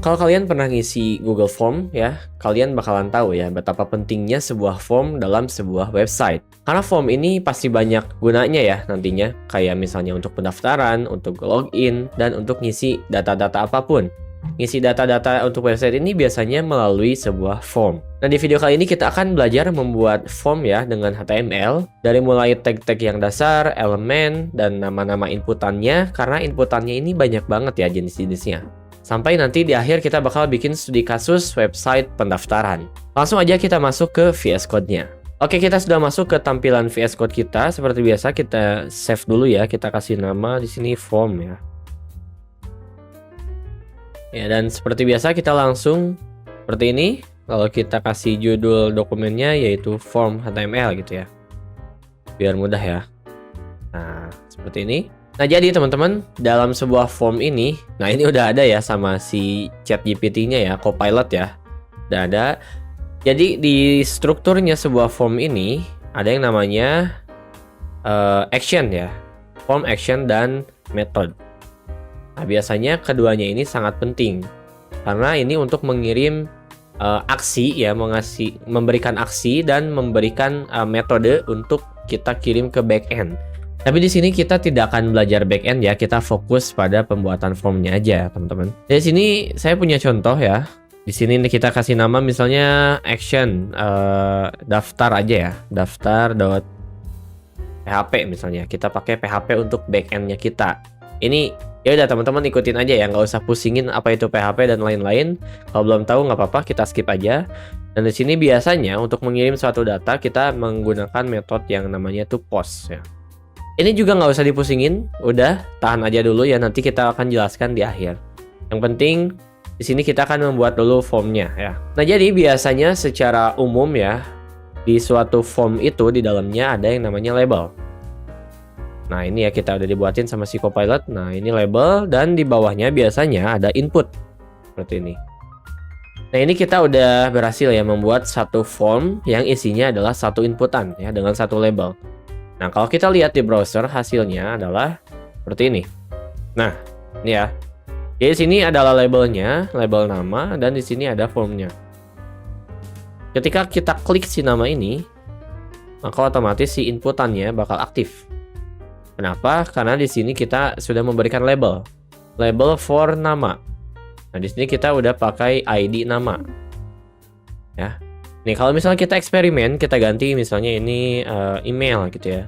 Kalau kalian pernah ngisi Google Form ya, kalian bakalan tahu ya betapa pentingnya sebuah form dalam sebuah website. Karena form ini pasti banyak gunanya ya nantinya, kayak misalnya untuk pendaftaran, untuk login, dan untuk ngisi data-data apapun. Ngisi data-data untuk website ini biasanya melalui sebuah form. Nah, di video kali ini kita akan belajar membuat form ya dengan HTML, dari mulai tag-tag yang dasar, elemen, dan nama-nama inputannya, karena inputannya ini banyak banget ya jenis-jenisnya. Sampai nanti di akhir kita bakal bikin studi kasus website pendaftaran. Langsung aja kita masuk ke VS Code-nya. Oke, kita sudah masuk ke tampilan VS Code kita. Seperti biasa kita save dulu ya. Kita kasih nama di sini form ya. Ya, dan seperti biasa kita langsung seperti ini. Kalau kita kasih judul dokumennya yaitu form HTML gitu ya. Biar mudah ya. Nah, seperti ini. Nah, jadi teman-teman, dalam sebuah form ini, nah ini udah ada ya sama si ChatGPT-nya ya, Copilot ya. Udah ada. Jadi di strukturnya sebuah form ini ada yang namanya action ya. Form, action, dan method. Nah, biasanya keduanya ini sangat penting. Karena ini untuk mengirim aksi ya, memberikan aksi dan memberikan metode untuk kita kirim ke backend. Tapi di sini kita tidak akan belajar backend ya, kita fokus pada pembuatan formnya aja, teman-teman. Di sini saya punya contoh ya. Di sini kita kasih nama misalnya action daftar aja ya, daftar.php misalnya. Kita pakai PHP untuk backendnya kita. Ini ya udah teman-teman ikutin aja ya, nggak usah pusingin apa itu PHP dan lain-lain. Kalau belum tahu nggak apa-apa, kita skip aja. Dan di sini biasanya untuk mengirim suatu data kita menggunakan metode yang namanya to post ya. Ini juga nggak usah dipusingin, udah tahan aja dulu ya, nanti kita akan jelaskan di akhir. Yang penting di sini kita akan membuat dulu formnya ya. Nah, jadi biasanya secara umum ya, di suatu form itu di dalamnya ada yang namanya label. Nah, ini ya kita udah dibuatin sama si Copilot. Nah, ini label dan di bawahnya biasanya ada input seperti ini. Nah, ini kita udah berhasil ya membuat satu form yang isinya adalah satu inputan ya dengan satu label. Nah, kalau kita lihat di browser hasilnya adalah seperti ini. Nah, ini ya. Jadi di sini adalah labelnya, label nama, dan di sini ada formnya. Ketika kita klik si nama ini, maka otomatis si inputannya bakal aktif. Kenapa? Karena di sini kita sudah memberikan label for nama. Nah, di sini kita udah pakai ID nama. Ya. Nih, kalau misalnya kita eksperimen, kita ganti misalnya ini email gitu ya.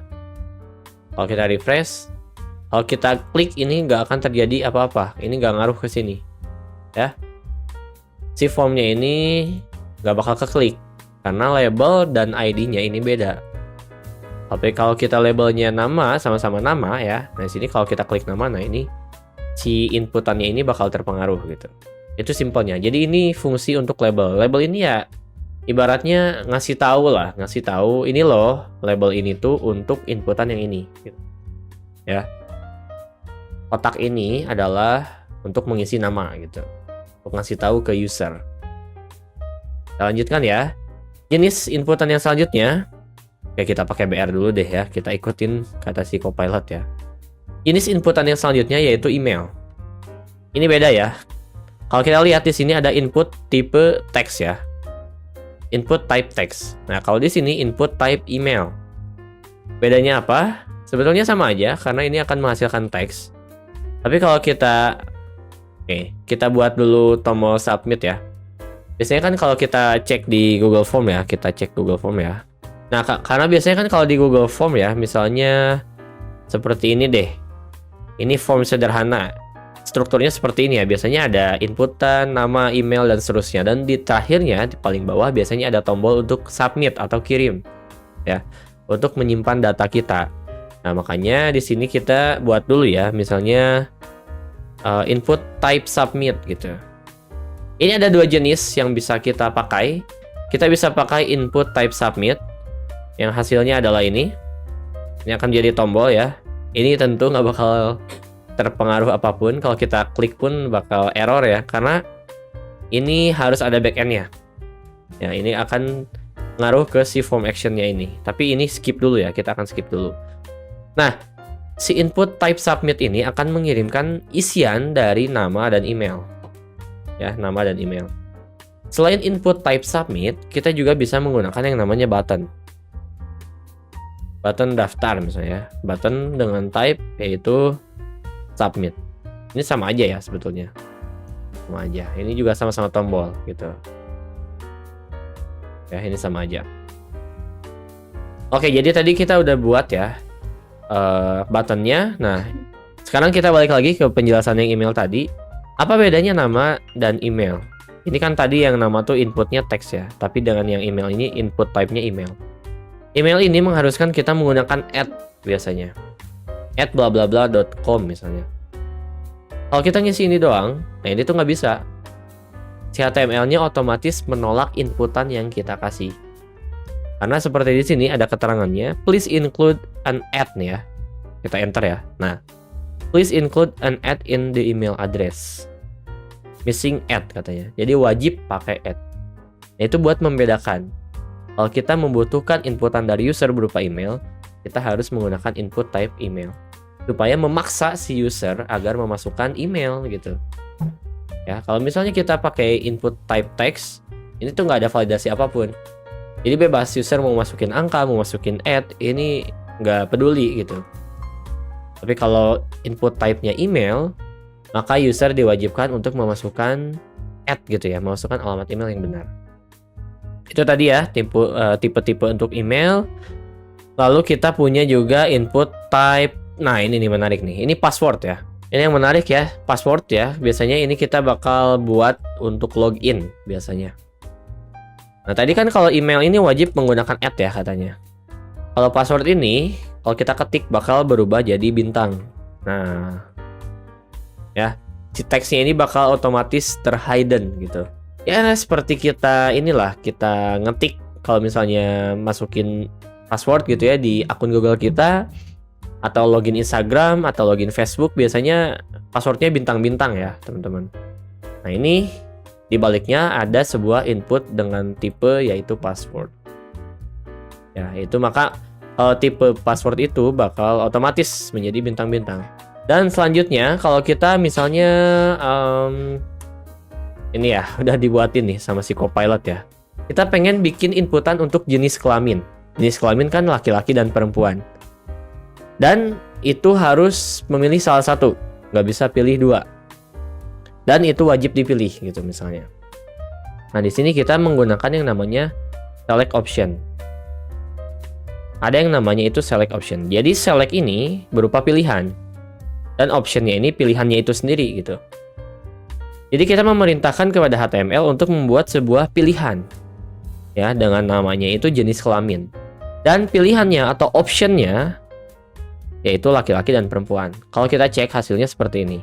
Kalau kita refresh, kalau kita klik ini nggak akan terjadi apa-apa. Ini nggak ngaruh ke sini. Ya. Si formnya ini nggak bakal keklik. Karena label dan ID-nya ini beda. Tapi kalau kita labelnya nama, sama-sama nama ya. Nah, di sini kalau kita klik nama, nah ini si inputannya ini bakal terpengaruh gitu. Itu simpelnya. Jadi ini fungsi untuk label. Label ini ya ibaratnya ngasih tahu ini loh label ini tuh untuk inputan yang ini gitu. Ya, kotak ini adalah untuk mengisi nama gitu, untuk ngasih tahu ke user. Kita lanjutkan ya, jenis inputan yang selanjutnya. Oke, kita pakai BR dulu deh ya, kita ikutin kata si Copilot ya. Jenis inputan yang selanjutnya yaitu email. Ini beda ya. Kalau kita lihat di sini ada input tipe teks ya. Input type text. Nah, kalau di sini input type email. Bedanya apa? Sebetulnya sama aja karena ini akan menghasilkan teks. Tapi kalau kita kita buat dulu tombol submit ya. Biasanya kan kalau kita cek di Google Form ya, kita cek Google Form ya. Nah, karena biasanya kan kalau di Google Form ya, misalnya seperti ini deh. Ini form sederhana. Strukturnya seperti ini ya, biasanya ada inputan, nama, email, dan seterusnya. Dan di terakhirnya, di paling bawah biasanya ada tombol untuk submit atau kirim ya, untuk menyimpan data kita. Nah, makanya di sini kita buat dulu ya, misalnya input type submit gitu. Ini ada dua jenis yang bisa kita pakai. Kita bisa pakai input type submit, yang hasilnya adalah ini. Ini akan jadi tombol ya. Ini tentu nggak bakal terpengaruh apapun, kalau kita klik pun bakal error ya, karena ini harus ada backendnya ya. Ini akan ngaruh ke si form actionnya ini, tapi ini skip dulu ya, kita akan skip dulu. Nah, si input type submit ini akan mengirimkan isian dari nama dan email. ya, nama dan email. Selain input type submit, kita juga bisa menggunakan yang namanya button. Button daftar misalnya, button dengan type yaitu submit. Ini sama aja ya sebetulnya. Sama aja. Ini juga sama-sama tombol gitu. Ya, ini sama aja. Oke, jadi tadi kita udah buat ya buttonnya. Nah, sekarang kita balik lagi ke penjelasan yang email tadi. Apa bedanya nama dan email? Ini kan tadi yang nama tuh inputnya teks ya, tapi dengan yang email ini input type-nya email. Email ini mengharuskan kita menggunakan biasanya. @blablabla.com misalnya. Kalau kita ngisi ini doang, nah ini tuh nggak bisa. Si HTML-nya otomatis menolak inputan yang kita kasih. Karena seperti di sini ada keterangannya, please include an nih ya. Kita enter ya. Nah, please include an in the email address. Missing katanya. Jadi wajib pakai . Nah, itu buat membedakan. Kalau kita membutuhkan inputan dari user berupa email, kita harus menggunakan input type email. Supaya memaksa si user agar memasukkan email gitu. Ya, kalau misalnya kita pakai input type text, ini tuh nggak ada validasi apapun. Jadi bebas user mau masukin angka, mau masukin ini nggak peduli gitu. Tapi kalau input type-nya email, maka user diwajibkan untuk memasukkan gitu ya, memasukkan alamat email yang benar. Itu tadi ya tipe-tipe untuk email. Lalu kita punya juga input type. Nah, ini nih menarik nih. Ini password ya. Ini yang menarik ya, password ya. Biasanya ini kita bakal buat untuk login biasanya. Nah, tadi kan kalau email ini wajib menggunakan ya katanya. Kalau password ini, kalau kita ketik bakal berubah jadi bintang. Nah, ya, si teksnya ini bakal otomatis terhidden gitu. Ya, seperti kita kita ngetik kalau misalnya masukin password gitu ya di akun Google kita, atau login Instagram, atau login Facebook, biasanya passwordnya bintang-bintang ya, teman-teman. Nah, ini di baliknya ada sebuah input dengan tipe yaitu password. Ya, itu maka tipe password itu bakal otomatis menjadi bintang-bintang. Dan selanjutnya kalau kita misalnya ini ya udah dibuatin nih sama si Copilot ya. Kita pengen bikin inputan untuk jenis kelamin. Jenis kelamin kan laki-laki dan perempuan. Dan itu harus memilih salah satu, nggak bisa pilih dua. Dan itu wajib dipilih gitu misalnya. Nah, di sini kita menggunakan yang namanya select option. Ada yang namanya itu select option. Jadi select ini berupa pilihan. Dan optionnya ini pilihannya itu sendiri gitu. Jadi kita memerintahkan kepada HTML untuk membuat sebuah pilihan. Ya, dengan namanya itu jenis kelamin. Dan pilihannya atau optionnya yaitu laki-laki dan perempuan. Kalau kita cek hasilnya seperti ini.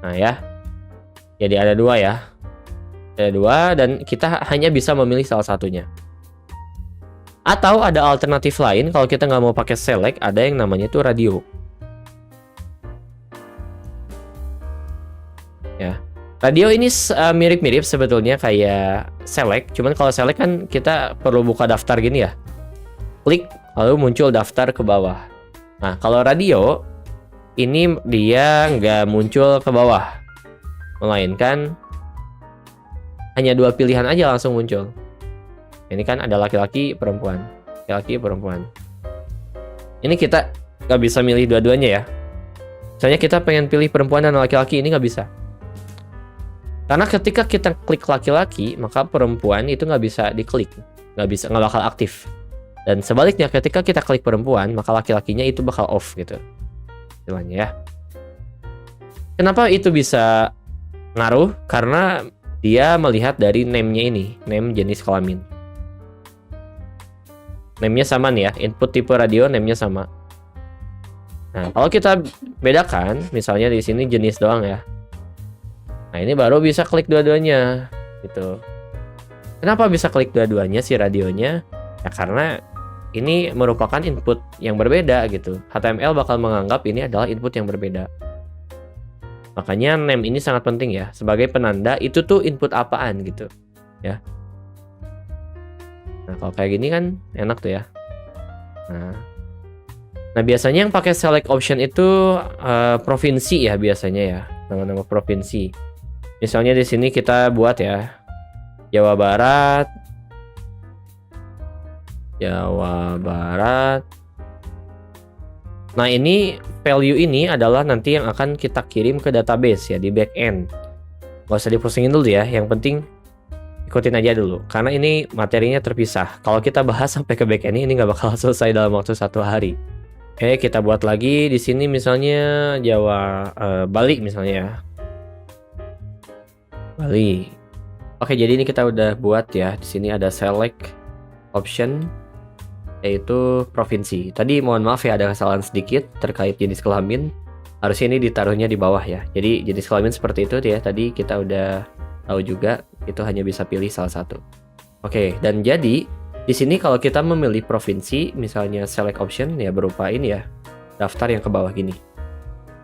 Nah ya. Jadi ada dua ya. Ada dua dan kita hanya bisa memilih salah satunya. Atau ada alternatif lain kalau kita nggak mau pakai select, ada yang namanya itu radio. Ya. Radio ini mirip-mirip sebetulnya kayak select, cuman kalau select kan kita perlu buka daftar gini ya. Klik lalu muncul daftar ke bawah. Nah, kalau radio ini dia nggak muncul ke bawah, melainkan hanya dua pilihan aja langsung muncul. Ini kan ada laki-laki, perempuan, laki-laki, perempuan. Ini kita nggak bisa milih dua-duanya ya. Misalnya kita pengen pilih perempuan dan laki-laki, ini nggak bisa. Karena ketika kita klik laki-laki, maka perempuan itu nggak bisa diklik, nggak bakal aktif. Dan sebaliknya ketika kita klik perempuan, maka laki-lakinya itu bakal off gitu. Istilahnya ya. Kenapa itu bisa ngaruh? Karena dia melihat dari name-nya ini, name jenis kelamin. Name-nya sama nih ya, input tipe radio name-nya sama. Nah, kalau kita bedakan, misalnya di sini jenis doang ya. Nah, ini baru bisa klik dua-duanya gitu. Kenapa bisa klik dua-duanya si radionya? Ya karena ini merupakan input yang berbeda gitu. HTML bakal menganggap ini adalah input yang berbeda. Makanya name ini sangat penting ya, sebagai penanda itu tuh input apaan gitu ya. Nah, kalau kayak gini kan enak tuh ya. Nah biasanya yang pakai select option itu provinsi ya biasanya ya, nama-nama provinsi. Misalnya di sini kita buat ya Jawa Barat. Nah, ini value ini adalah nanti yang akan kita kirim ke database ya di backend. Gak usah dipusingin dulu ya, yang penting ikutin aja dulu. Karena ini materinya terpisah. Kalau kita bahas sampai ke backend ini nggak bakal selesai dalam waktu 1 hari. Oke, kita buat lagi di sini misalnya Bali misalnya ya. Bali. Oke, jadi ini kita udah buat ya. Di sini ada select option yaitu provinsi. Tadi mohon maaf ya ada kesalahan sedikit terkait jenis kelamin. Harusnya ini ditaruhnya di bawah ya. Jadi jenis kelamin seperti itu ya. Tadi kita udah tahu juga itu hanya bisa pilih salah satu. Oke, dan jadi di sini kalau kita memilih provinsi, misalnya select option ya berupa ini ya. Daftar yang ke bawah gini.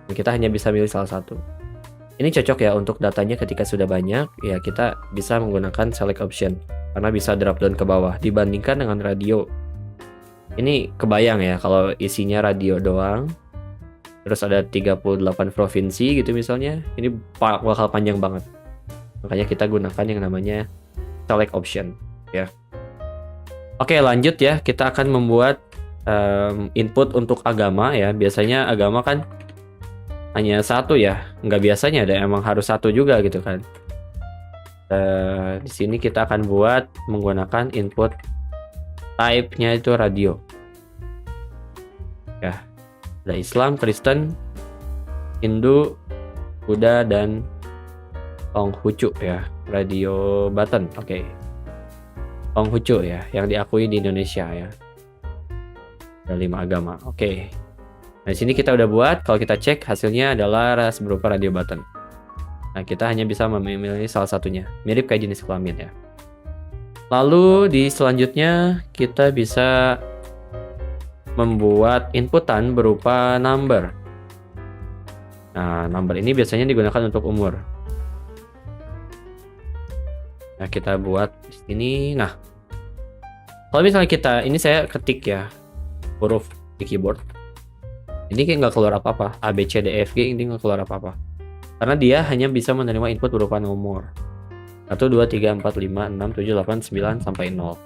Dan kita hanya bisa pilih salah satu. Ini cocok ya untuk datanya ketika sudah banyak, ya kita bisa menggunakan select option karena bisa drop down ke bawah dibandingkan dengan radio. Ini kebayang ya kalau isinya radio doang, terus ada 38 provinsi gitu misalnya, ini bakal panjang banget. Makanya kita gunakan yang namanya select option ya. Oke, lanjut ya, kita akan membuat input untuk agama ya. Biasanya agama kan hanya satu ya, nggak biasanya ada emang harus satu juga gitu kan. Di sini kita akan buat menggunakan input type-nya itu radio. Ya, ada Islam, Kristen, Hindu, Buddha, dan Konghucu ya, radio button. Oke. Konghucu ya, yang diakui di Indonesia ya. Ada 5 agama. Oke. Nah, di sini kita udah buat, kalau kita cek hasilnya adalah berupa radio button. Nah, kita hanya bisa memilih salah satunya. Mirip kayak jenis kelamin ya. Lalu di selanjutnya kita bisa membuat inputan berupa number. Nah, number ini biasanya digunakan untuk umur. Nah, kita buat di sini. Nah, kalau misalnya ini saya ketik ya huruf di keyboard. Ini kayak nggak keluar apa-apa. A, B, C, D, E, F, G ini nggak keluar apa-apa. Karena dia hanya bisa menerima input berupa nomor. 1, 2, 3, 4, 5, 6, 7, 8, 9, sampai 0.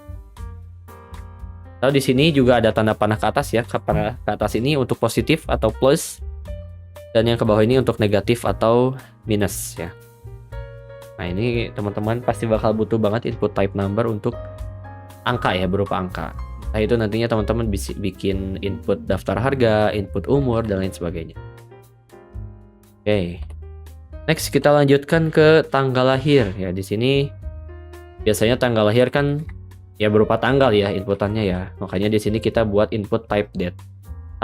Lalu di sini juga ada tanda panah ke atas ya. Panah ke atas ini untuk positif atau plus. Dan yang ke bawah ini untuk negatif atau minus ya. Nah, ini teman-teman pasti bakal butuh banget input type number untuk angka ya, berupa angka. Nah, itu nantinya teman-teman bisa bikin input daftar harga, input umur, dan lain sebagainya. Oke. Next kita lanjutkan ke tanggal lahir ya. Di sini biasanya tanggal lahir kan ya berupa tanggal ya inputannya ya. Makanya di sini kita buat input type date.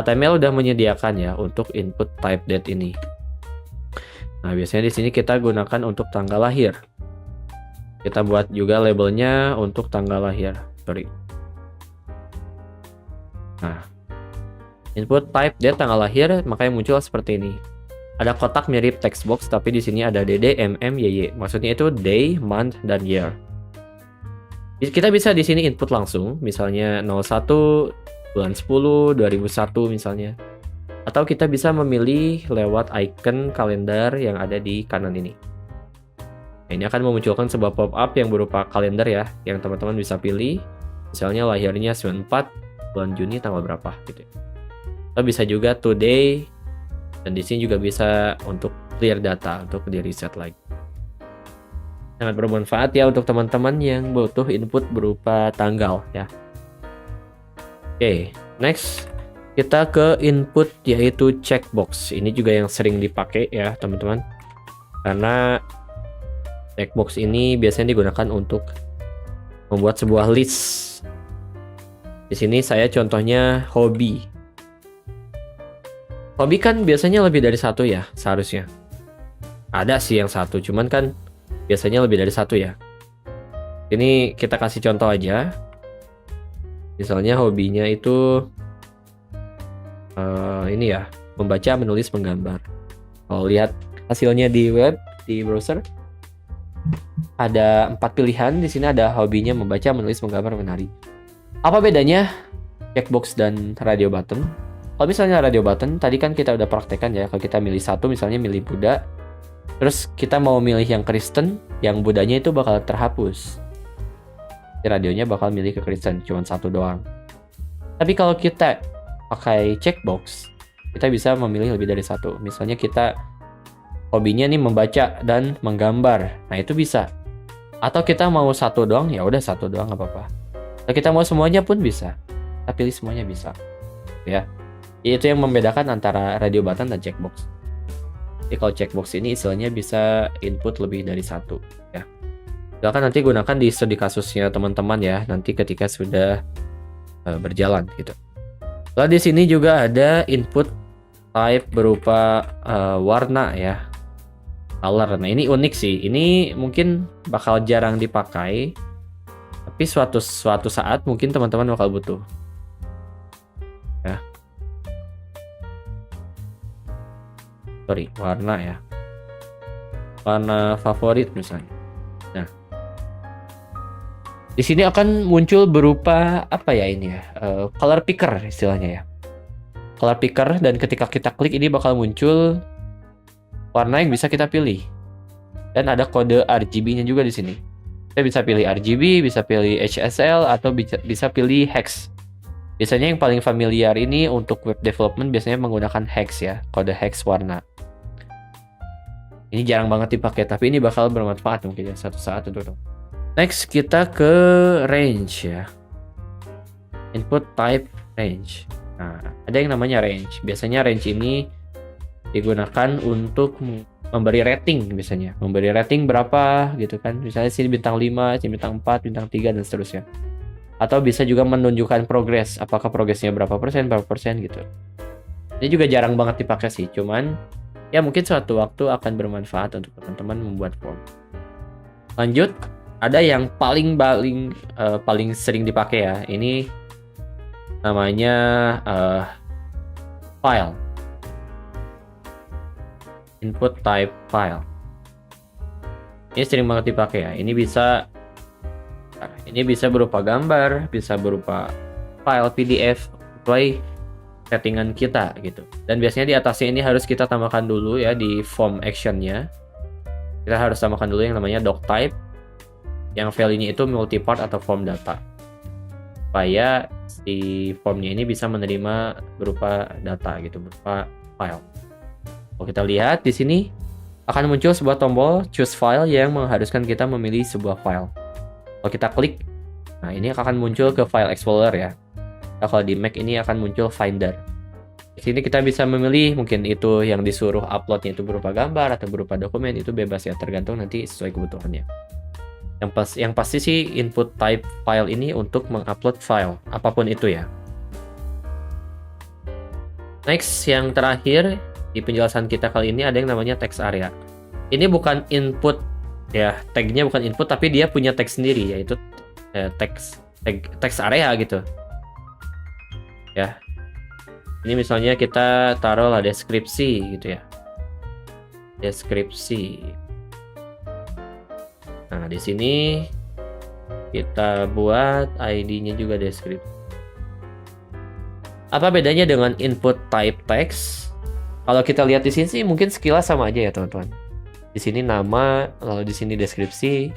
HTML udah menyediakan ya untuk input type date ini. Nah, biasanya di sini kita gunakan untuk tanggal lahir. Kita buat juga labelnya untuk tanggal lahir. Sorry. Nah, input type date tanggal lahir makanya muncul seperti ini. Ada kotak mirip text box tapi di sini ada DD, MM, YY. Maksudnya itu day, month, dan year. Kita bisa di sini input langsung, misalnya 01 bulan 10 2001 misalnya. Atau kita bisa memilih lewat icon kalender yang ada di kanan ini. Nah, ini akan memunculkan sebuah pop-up yang berupa kalender ya, yang teman-teman bisa pilih. Misalnya lahirnya 94 bulan Juni tanggal berapa gitu. Atau bisa juga today, dan di sini juga bisa untuk clear data, untuk di reset lagi. Sangat bermanfaat ya untuk teman-teman yang butuh input berupa tanggal ya. Oke, next kita ke input yaitu checkbox. Ini juga yang sering dipakai ya teman-teman. Karena checkbox ini biasanya digunakan untuk membuat sebuah list. Di sini saya contohnya hobi. Hobi kan biasanya lebih dari satu ya seharusnya. Ada sih yang satu, cuman kan biasanya lebih dari satu ya. Ini kita kasih contoh aja. Misalnya hobinya itu ini ya, membaca, menulis, menggambar. Kalau lihat hasilnya di web, di browser, ada 4 pilihan. Di sini ada hobinya membaca, menulis, menggambar, menari. Apa bedanya checkbox dan radio button? Kalau misalnya radio button, tadi kan kita udah praktekkan ya. Kalau kita milih satu, misalnya milih Buddha, Terus kita mau milih yang Kristen, yang Budanya itu bakal terhapus. Di radionya bakal milih ke Kristen, cuma satu doang. Tapi kalau kita pakai checkbox, kita bisa memilih lebih dari satu. Misalnya kita hobinya nih membaca dan menggambar, nah itu bisa. Atau kita mau satu doang, ya udah satu doang nggak apa-apa. Atau kita mau semuanya pun bisa. Kita pilih semuanya bisa. Ya, itu yang membedakan antara radio button dan checkbox. Jadi kalau checkbox ini istilahnya bisa input lebih dari satu. Ya, silakan nanti gunakan di studi kasusnya teman-teman ya. Nanti ketika sudah berjalan gitu. Lalu di sini juga ada input type berupa warna ya, color. Nah ini unik sih. Ini mungkin bakal jarang dipakai, tapi suatu saat mungkin teman-teman bakal butuh. Ya. Sorry, warna ya. Warna favorit misalnya. Nah, di sini akan muncul berupa apa ya ini ya? Color picker istilahnya ya. Color picker, dan ketika kita klik ini bakal muncul warna yang bisa kita pilih. Dan ada kode RGB-nya juga di sini. Kita bisa pilih RGB, bisa pilih HSL, atau bisa pilih hex. Biasanya yang paling familiar ini untuk web development biasanya menggunakan hex ya, kode hex warna. Ini jarang banget dipakai, tapi ini bakal bermanfaat mungkin ya satu saat untuk. Next kita ke range ya. Input type range. Nah, ada yang namanya range. Biasanya range ini digunakan untuk memberi rating biasanya. Memberi rating berapa gitu kan. Misalnya sini bintang 5, sini bintang 4, bintang 3 dan seterusnya. Atau bisa juga menunjukkan progres. Apakah progresnya berapa persen gitu. Ini juga jarang banget dipakai sih. Cuman ya mungkin suatu waktu akan bermanfaat untuk teman-teman membuat form. Lanjut, ada yang paling sering dipakai ya. Ini namanya file. Input type file. Ini sering banget dipakai ya. Ini bisa berupa gambar, bisa berupa file PDF, sesuai settingan kita gitu. Dan biasanya di atasnya ini harus kita tambahkan dulu ya di form actionnya. Kita harus tambahkan dulu yang namanya doc type, yang value-nya itu multipart atau form data, supaya si formnya ini bisa menerima berupa data gitu, berupa file. Kalau kita lihat di sini akan muncul sebuah tombol choose file yang mengharuskan kita memilih sebuah file. Kalau kita klik, nah ini akan muncul ke file explorer ya. Nah, kalau di Mac ini akan muncul Finder. Di sini kita bisa memilih, mungkin itu yang disuruh uploadnya itu berupa gambar atau berupa dokumen, itu bebas ya, tergantung nanti sesuai kebutuhannya. Yang pasti sih input type file ini untuk mengupload file, apapun itu ya. Next, yang terakhir di penjelasan kita kali ini ada yang namanya text area. Ini bukan input ya, tagnya bukan input, tapi dia punya tag sendiri, yaitu text area gitu. Ya, ini misalnya kita taruh lah deskripsi gitu ya, deskripsi. Nah di sini kita buat ID-nya juga deskripsi. Apa bedanya dengan input type text? Kalau kita lihat di sini sih mungkin sekilas sama aja ya teman-teman. Di sini nama, lalu di sini deskripsi,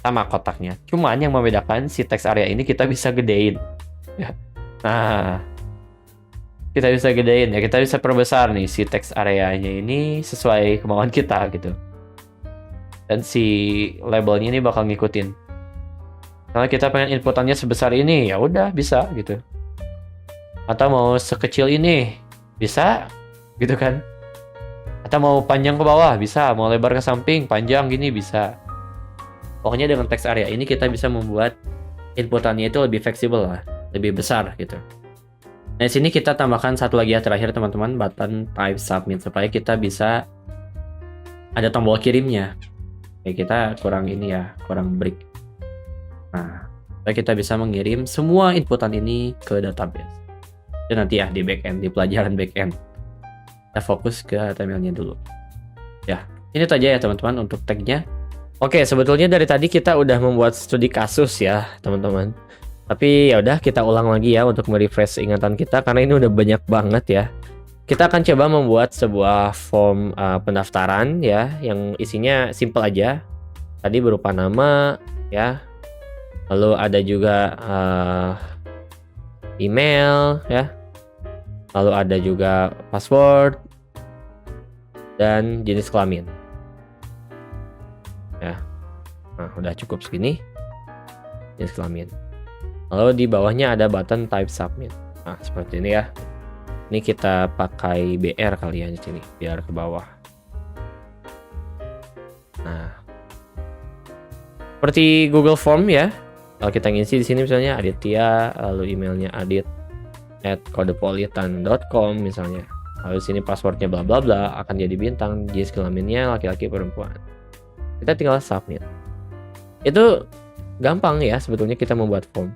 sama kotaknya. Cuman yang membedakan si text area ini kita bisa gedein. Ya. Nah, kita bisa gedein ya, kita bisa perbesar nih si text areanya ini sesuai kemauan kita gitu. Dan si labelnya ini bakal ngikutin. Kalau kita pengen inputannya sebesar ini, ya udah bisa gitu. Atau mau sekecil ini, bisa gitu kan. Atau mau panjang ke bawah, bisa. Mau lebar ke samping, panjang gini, bisa. Pokoknya dengan text area ini kita bisa membuat inputannya itu lebih fleksibel lah, lebih besar gitu. Nah, di sini kita tambahkan satu lagi ya terakhir teman-teman, button type submit, supaya kita bisa ada tombol kirimnya. Kayak kita kurang ini ya, kurang break. Nah, supaya kita bisa mengirim semua inputan ini ke database. Dan nanti ya di backend, di pelajaran backend. Kita fokus ke HTML-nya dulu. Ya, ini saja ya teman-teman untuk tag-nya. Oke, sebetulnya dari tadi kita udah membuat studi kasus ya teman-teman. Tapi ya udah kita ulang lagi ya untuk merefresh ingatan kita, karena ini udah banyak banget ya. kita akan coba membuat sebuah form pendaftaran ya, yang isinya simple aja. Tadi berupa nama ya, lalu ada juga email ya, lalu ada juga password dan jenis kelamin ya. Nah, udah cukup segini jenis kelamin. Lalu di bawahnya ada button type submit. Nah, seperti ini ya. Ini kita pakai BR kali ya di sini biar ke bawah. Nah, seperti Google Form ya. Kalau kita ngisi di sini misalnya Aditya, lalu emailnya adit@kodepolitan.com misalnya. Lalu sini passwordnya bla bla bla, akan jadi bintang, jenis kelaminnya laki-laki perempuan. Kita tinggal submit. Itu gampang ya sebetulnya kita membuat form.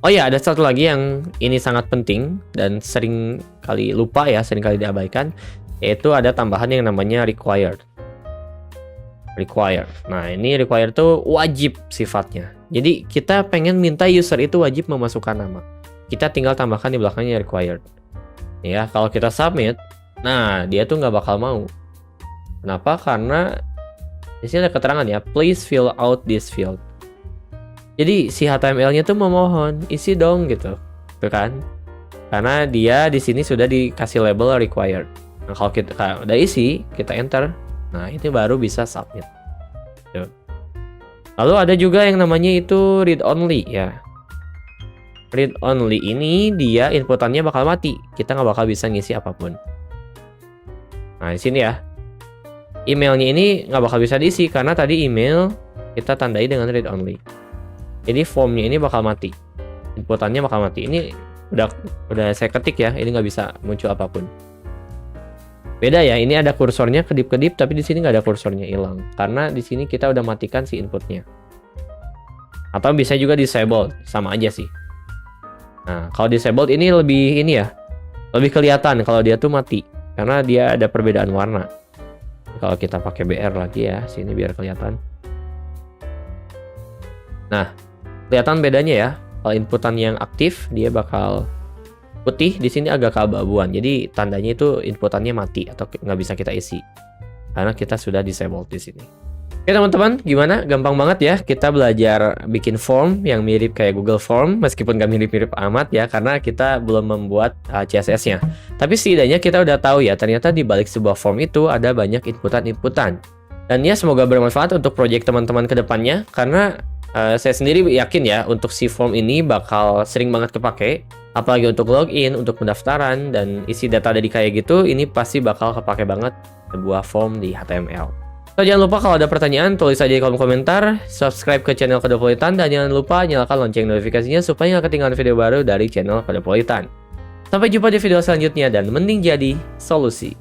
Oh ya, ada satu lagi yang ini sangat penting dan sering kali lupa ya, sering kali diabaikan, yaitu ada tambahan yang namanya required. Nah, ini required tuh wajib sifatnya. Jadi kita pengen minta user itu wajib memasukkan nama. Kita tinggal tambahkan di belakangnya required. Ya, kalau kita submit, nah dia tuh nggak bakal mau. Kenapa? Karena di sini ada keterangan ya, please fill out this field. Jadi si HTML-nya tuh memohon isi dong gitu, tuh kan? Karena dia di sini sudah dikasih label required. Nah, kalau kita udah isi, kita enter. Nah, itu baru bisa submit. Tuh. Lalu ada juga yang namanya itu read only ya. Read only ini dia inputannya bakal mati. Kita nggak bakal bisa ngisi apapun. Nah, di sini ya. Emailnya ini nggak bakal bisa diisi karena tadi email kita tandai dengan read only. Jadi formnya ini bakal mati, inputannya bakal mati. Ini udah saya ketik ya, ini nggak bisa muncul apapun. Beda ya, ini ada kursornya kedip-kedip, tapi di sini nggak ada kursornya, hilang. Karena di sini kita udah matikan si inputnya. Atau bisa juga disabled, sama aja sih. Nah, kalau disabled ini lebih lebih kelihatan kalau dia tuh mati, karena dia ada perbedaan warna. Kalau kita pakai BR lagi ya, sini biar kelihatan. Nah, kelihatan bedanya ya. Kalau inputan yang aktif dia bakal putih, di sini agak keabu-abuan. Jadi tandanya itu inputannya mati atau nggak bisa kita isi karena kita sudah disable di sini. Oke teman-teman, gimana? Gampang banget ya kita belajar bikin form yang mirip kayak Google Form, meskipun nggak mirip-mirip amat ya karena kita belum membuat CSS-nya. Tapi setidaknya kita udah tahu ya, ternyata di balik sebuah form itu ada banyak inputan-inputan. Dan ya semoga bermanfaat untuk project teman-teman ke depannya karena saya sendiri yakin ya untuk si form ini bakal sering banget kepake, apalagi untuk login, untuk pendaftaran dan isi data dari kayak gitu, ini pasti bakal kepake banget sebuah form di HTML. So, jangan lupa kalau ada pertanyaan tulis aja di kolom komentar, subscribe ke channel Kodepolitan dan jangan lupa nyalakan lonceng notifikasinya supaya nggak ketinggalan video baru dari channel Kodepolitan. Sampai jumpa di video selanjutnya dan mending jadi solusi.